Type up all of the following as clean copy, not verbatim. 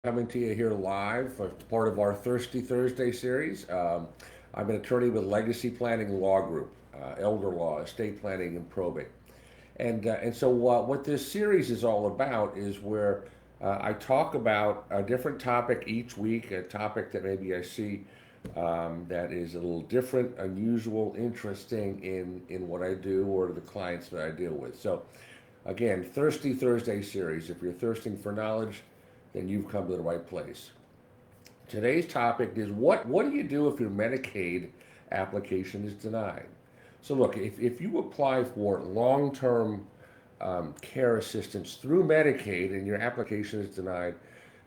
Coming to you here live as part of our Thirsty Thursday series. I'm an attorney with Legacy Planning Law Group, elder law, estate planning, and probate. And so what this series is all about is where I talk about a different topic each week, a topic that maybe I see that is a little different, unusual, interesting in what I do or the clients that I deal with. So again, Thirsty Thursday series. If you're thirsting for knowledge, then you've come to the right place. Today's topic is what do you do if your Medicaid application is denied? So look, if you apply for long-term care assistance through Medicaid and your application is denied,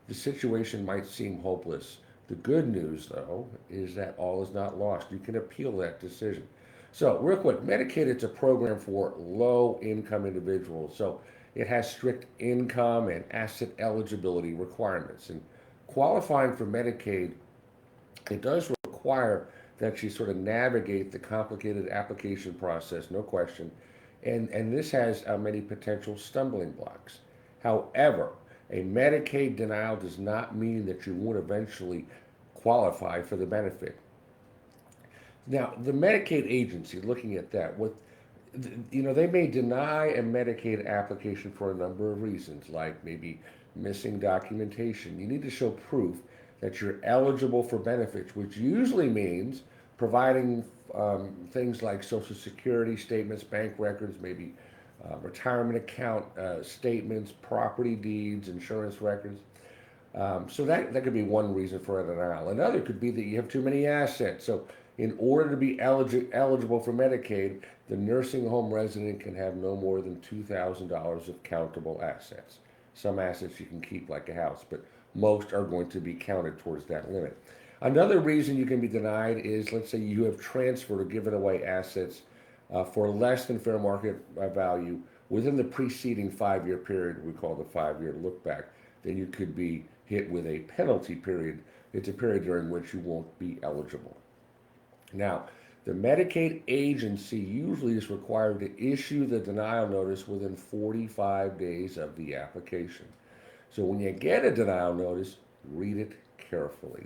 the situation might seem hopeless. The good news, though, is that all is not lost. You can appeal that decision. So, real quick, Medicaid, it's a program for low income individuals. So, it has strict income and asset eligibility requirements. And qualifying for Medicaid, it does require that you sort of navigate the complicated application process, no question. And this has many potential stumbling blocks. However, a Medicaid denial does not mean that you won't eventually qualify for the benefit. Now, the Medicaid agency, looking at that, they may deny a Medicaid application for a number of reasons, like maybe missing documentation. You need to show proof that you're eligible for benefits, which usually means providing things like Social Security statements, bank records, maybe retirement account statements, property deeds, insurance records. So that could be one reason for a denial. Another could be that you have too many assets. So in order to be eligible for Medicaid, the nursing home resident can have no more than $2,000 of countable assets. Some assets you can keep like a house, but most are going to be counted towards that limit. Another reason you can be denied is, let's say you have transferred or given away assets for less than fair market value within the preceding 5 year period, we call the 5 year look back, then you could be hit with a penalty period. It's a period during which you won't be eligible. Now, the Medicaid agency usually is required to issue the denial notice within 45 days of the application. So when you get a denial notice, read it carefully.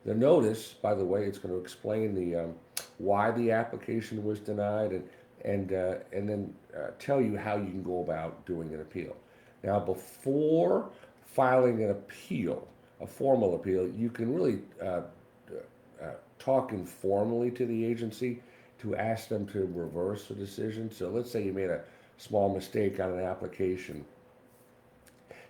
The notice, by the way, it's going to explain the why the application was denied and then tell you how you can go about doing an appeal. Now, before filing an appeal, a formal appeal, you can really talk informally to the agency to ask them to reverse the decision. So let's say you made a small mistake on an application.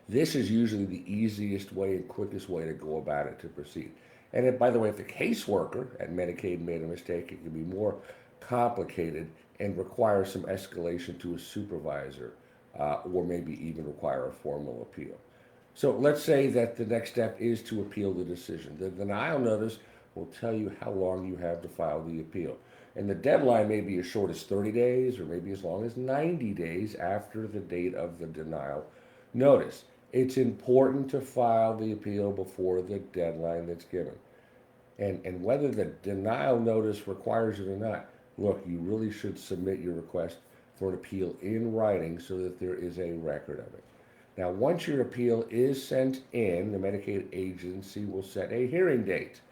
This is usually the easiest way and quickest way to go about it to proceed. And if, by the way, if the caseworker at Medicaid made a mistake, it can be more complicated and require some escalation to a supervisor, or maybe even require a formal appeal. So let's say that the next step is to appeal the decision. The denial notice will tell you how long you have to file the appeal. And the deadline may be as short as 30 days or maybe as long as 90 days after the date of the denial notice. It's important to file the appeal before the deadline that's given. And whether the denial notice requires it or not, look, you really should submit your request for an appeal in writing so that there is a record of it. Now, once your appeal is sent in, the Medicaid agency will set a hearing date.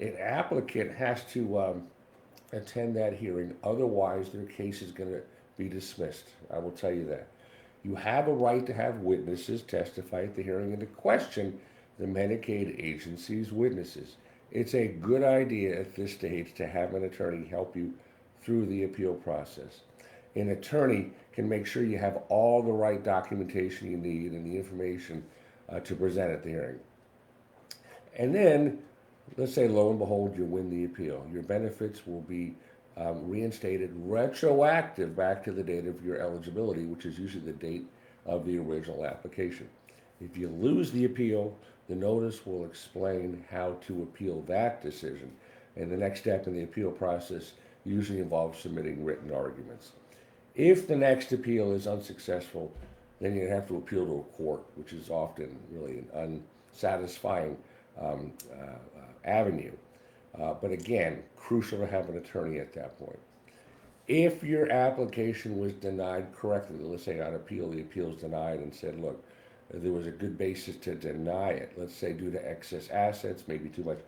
An applicant has to attend that hearing, otherwise, their case is going to be dismissed. I will tell you that. You have a right to have witnesses testify at the hearing and to question the Medicaid agency's witnesses. It's a good idea at this stage to have an attorney help you through the appeal process. An attorney can make sure you have all the right documentation you need and the information to present at the hearing. And then, let's say, lo and behold, you win the appeal. Your benefits will be reinstated retroactive back to the date of your eligibility, which is usually the date of the original application. If you lose the appeal, the notice will explain how to appeal that decision. And the next step in the appeal process usually involves submitting written arguments. If the next appeal is unsuccessful, then you have to appeal to a court, which is often really an unsatisfying avenue. But again, crucial to have an attorney at that point. If your application was denied correctly, let's say on appeal, the appeal is denied and said, look, there was a good basis to deny it, let's say due to excess assets, maybe too much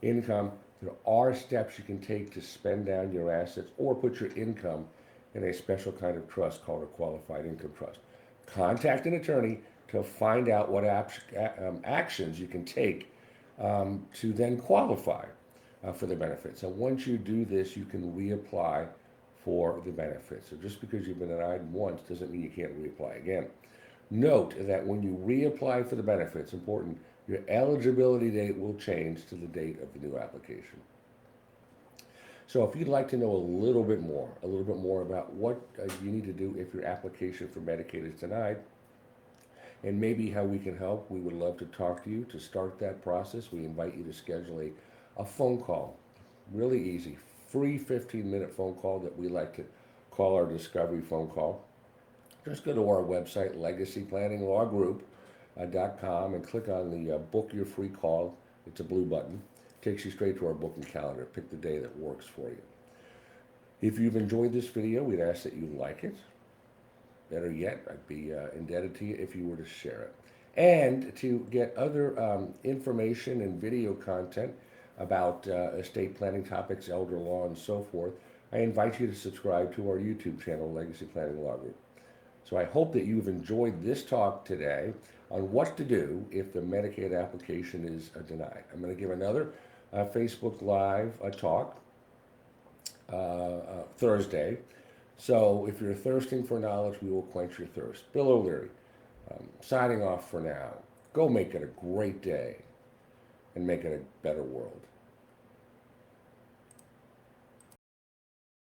income, there are steps you can take to spend down your assets or put your income in a special kind of trust called a qualified income trust. Contact an attorney to find out what actions you can take to then qualify for the benefits. And once you do this, you can reapply for the benefits. So just because you've been denied once doesn't mean you can't reapply again. Note that when you reapply for the benefits, important, your eligibility date will change to the date of the new application. So if you'd like to know a little bit more about what you need to do if your application for Medicaid is denied, and maybe how we can help, we would love to talk to you to start that process. We invite you to schedule a phone call. Really easy, free 15-minute phone call that we like to call our discovery phone call. Just go to our website, legacyplanninglawgroup.com, and click on the book your free call. It's a blue button. It takes you straight to our booking calendar. Pick the day that works for you. If you've enjoyed this video, we'd ask that you like it. Better yet, I'd be indebted to you if you were to share it. And to get other information and video content about estate planning topics, elder law, and so forth, I invite you to subscribe to our YouTube channel, Legacy Planning Law Group. So I hope that you've enjoyed this talk today on what to do if the Medicaid application is denied. I'm going to give another Facebook Live talk Thursday. So if you're thirsting for knowledge, we will quench your thirst. Bill O'Leary, signing off for now. Go make it a great day and make it a better world.